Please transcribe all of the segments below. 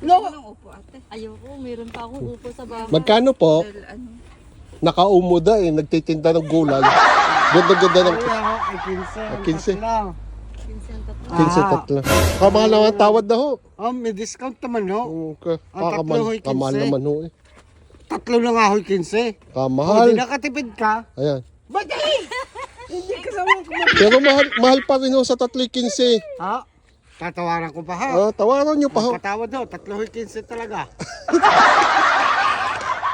No. Upo ate. Ayoko, meron pa akong upo sa bahay. Magkano po? Dahil ano. Nakaumuda eh, nagtitinda ng gulay. Ganda-ganda ng Ay, 15. 15. Tatlo. 15 tatlo. Kamahal naman tawad na ho. May discount naman ho. Okay. Ang tatlo ho'y 15. Kamahal naman ho eh. Tatlo na nga ho'y 15. Kamahal. Hindi nakatipid ka. Ayan. Ba't hindi kasama ko. Pero mahal pa rin ho sa 3.15. Ha? Tatawaran ko pa ha. Tawaran nyo pa ho. Patawad ho. Tatlo ho'y 15 talaga.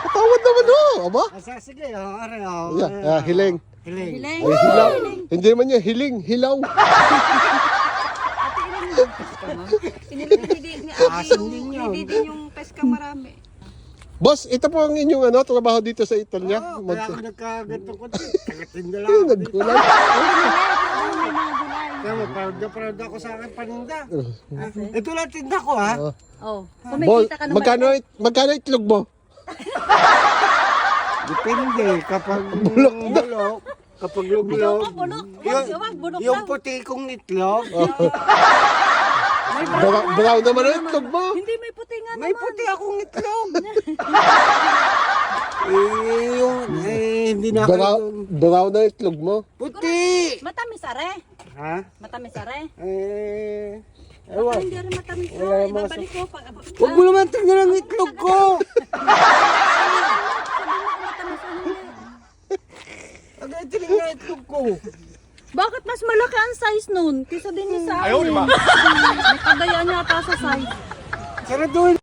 Tawad naman ho. Aba? Sige, aray ho. Hiling. Hiling. Hiling. Ay, hilaw. Hindi naman niya hiling, hilaw. Asan din yun. Hindi din yung peska marami. Boss, ito po ang inyong trabaho dito sa Italia. Kaya ako nagkaganto ko. Tagatinda lang ako dito. Nagkulay. Kaya proud ako sa akin paninda. Ito lang tinda ko ha. Oh, Boss, kumikita ka naman. magkano itlog mo? Depende. Kapag bulok. Kapag Ikaw bulok. ka, bulok. Wag, bulok Yung lang. puti kong itlog. Brown naman ang itlog mo. Hindi, may puti nga May naman. puti akong itlog. Hindi na Brown na itlog mo. puti. Matamis are. Ha? Matamis are. Ewan. Hindi rin matamis Wala are. yung mga Ibabalik ko pag... Huwag mo naman tingnan ang itlog ko. Agad tingnan ang itlog ko. Bakit mas malaki ang size nun? Kaysa din niya sa akin. Ayaw, di ba? Nakadaya niya ata sa size. Saraduhin.